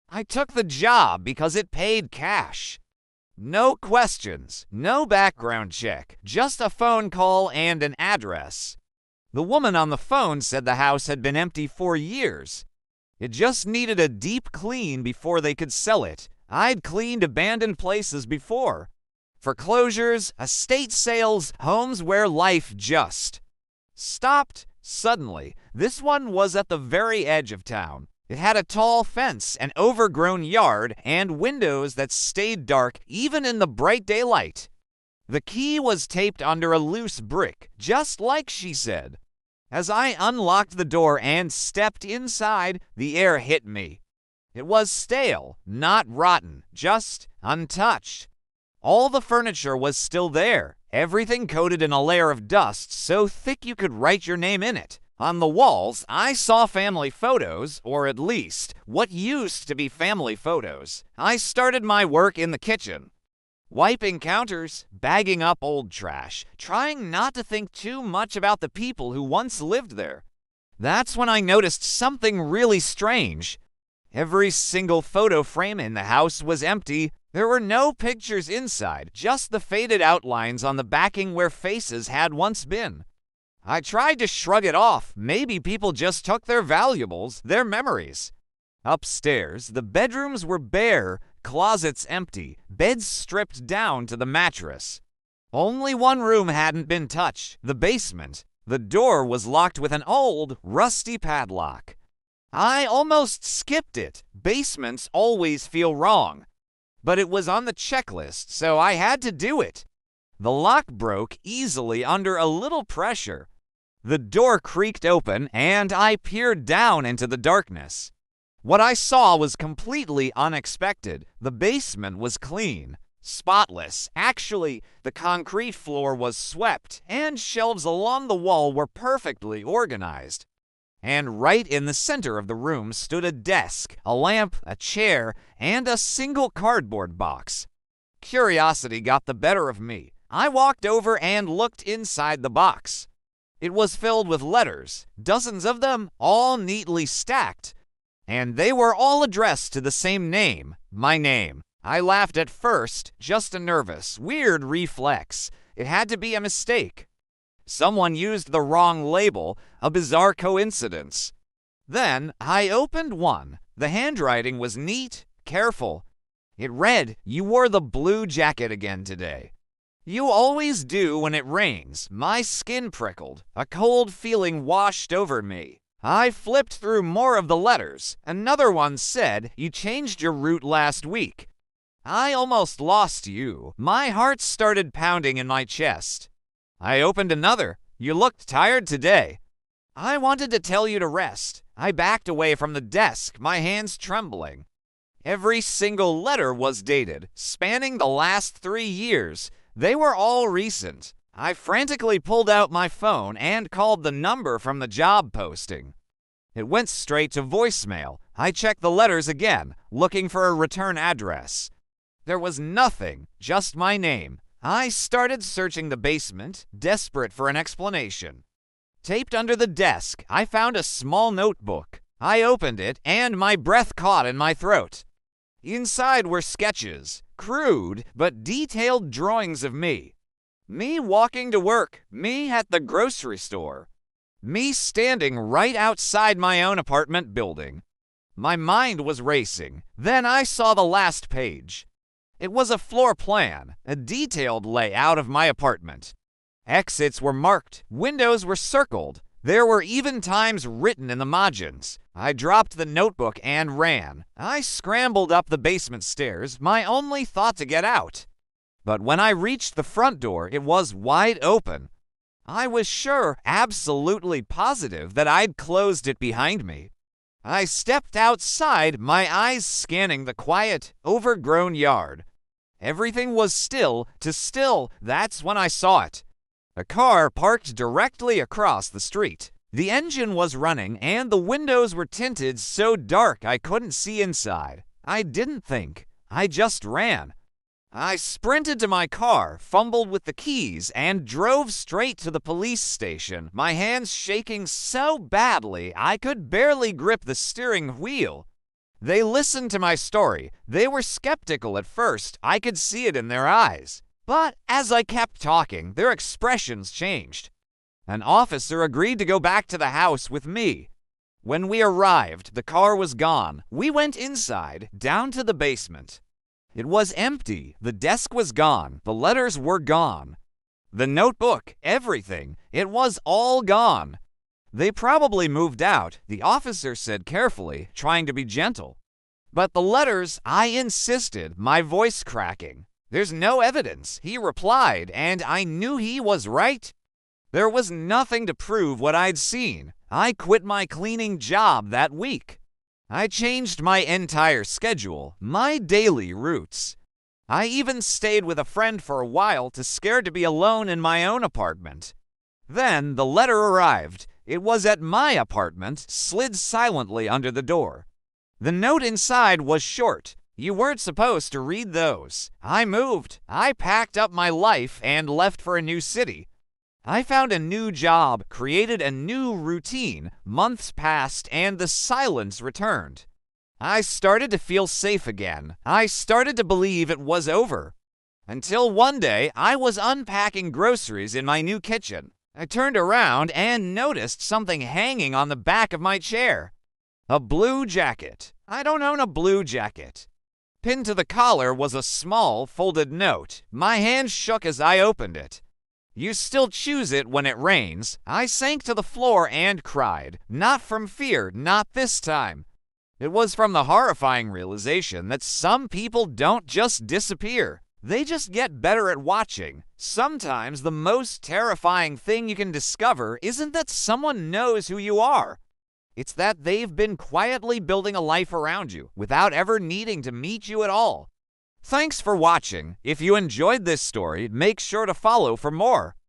I took the job because it paid cash. No questions, no background check, just a phone call and an address. The woman on the phone said the house had been empty for years. It just needed a deep clean before they could sell it. I'd cleaned abandoned places before. Foreclosures, estate sales, homes where life just stopped suddenly. This one was at the very edge of town. It had a tall fence, an overgrown yard, and windows that stayed dark even in the bright daylight. The key was taped under a loose brick, just like she said. As I unlocked the door and stepped inside, the air hit me. It was stale, not rotten, just untouched. All the furniture was still there, everything coated in a layer of dust so thick you could write your name in it. On the walls, I saw family photos, or at least what used to be family photos. I started my work in the kitchen, wiping counters, bagging up old trash, trying not to think too much about the people who once lived there. That's when I noticed something really strange. Every single photo frame in the house was empty. There were no pictures inside, just the faded outlines on the backing where faces had once been. I tried to shrug it off. Maybe people just took their valuables, their memories. Upstairs, the bedrooms were bare, closets empty, beds stripped down to the mattress. Only one room hadn't been touched, the basement. The door was locked with an old, rusty padlock. I almost skipped it. Basements always feel wrong. But it was on the checklist, so I had to do it. The lock broke easily under a little pressure. The door creaked open, and I peered down into the darkness. What I saw was completely unexpected. The basement was clean, spotless. Actually, the concrete floor was swept, and shelves along the wall were perfectly organized. And right in the center of the room stood a desk, a lamp, a chair, and a single cardboard box. Curiosity got the better of me. I walked over and looked inside the box. It was filled with letters, dozens of them, all neatly stacked. And they were all addressed to the same name, my name. I laughed at first, just a nervous, weird reflex. It had to be a mistake. Someone used the wrong label, a bizarre coincidence. Then I opened one. The handwriting was neat, careful. It read, "You wore the blue jacket again today." You always do when it rains. My skin prickled. A cold feeling washed over me. I flipped through more of the letters. Another one said, "You changed your route last week." I almost lost you. My heart started pounding in my chest. I opened another. "You looked tired today." I wanted to tell you to rest. I backed away from the desk, my hands trembling. Every single letter was dated, spanning the last 3 years. They were all recent. I frantically pulled out my phone and called the number from the job posting. It went straight to voicemail. I checked the letters again, looking for a return address. There was nothing, just my name. I started searching the basement, desperate for an explanation. Taped under the desk, I found a small notebook. I opened it, and my breath caught in my throat. Inside were sketches, crude but detailed drawings of me. Me walking to work, me at the grocery store, me standing right outside my own apartment building. My mind was racing. Then I saw the last page. It was a floor plan, a detailed layout of my apartment. Exits were marked, windows were circled. There were even times written in the margins. I dropped the notebook and ran. I scrambled up the basement stairs, my only thought to get out. But when I reached the front door, it was wide open. I was sure, absolutely positive, that I'd closed it behind me. I stepped outside, my eyes scanning the quiet, overgrown yard. Everything was still. That's when I saw it. A car parked directly across the street. The engine was running, and the windows were tinted so dark I couldn't see inside. I didn't think. I just ran. I sprinted to my car, fumbled with the keys, and drove straight to the police station, my hands shaking so badly I could barely grip the steering wheel. They listened to my story. They were skeptical at first. I could see it in their eyes. But as I kept talking, their expressions changed. An officer agreed to go back to the house with me. When we arrived, the car was gone. We went inside, down to the basement. It was empty. The desk was gone. The letters were gone. The notebook, everything. It was all gone. They probably moved out, the officer said carefully, trying to be gentle. But the letters, I insisted, my voice cracking. There's no evidence, he replied, and I knew he was right. There was nothing to prove what I'd seen. I quit my cleaning job that week. I changed my entire schedule, my daily routes. I even stayed with a friend for a while, too scared to be alone in my own apartment. Then the letter arrived. It was at my apartment, slid silently under the door. The note inside was short. You weren't supposed to read those. I moved. I packed up my life and left for a new city. I found a new job, created a new routine. Months passed and the silence returned. I started to feel safe again. I started to believe it was over. Until one day, I was unpacking groceries in my new kitchen. I turned around and noticed something hanging on the back of my chair. A blue jacket. I don't own a blue jacket. Pinned to the collar was a small, folded note. My hand shook as I opened it. You still choose it when it rains. I sank to the floor and cried. Not from fear, not this time. It was from the horrifying realization that some people don't just disappear. They just get better at watching. Sometimes the most terrifying thing you can discover isn't that someone knows who you are. It's that they've been quietly building a life around you without ever needing to meet you at all. Thanks for watching. If you enjoyed this story, make sure to follow for more.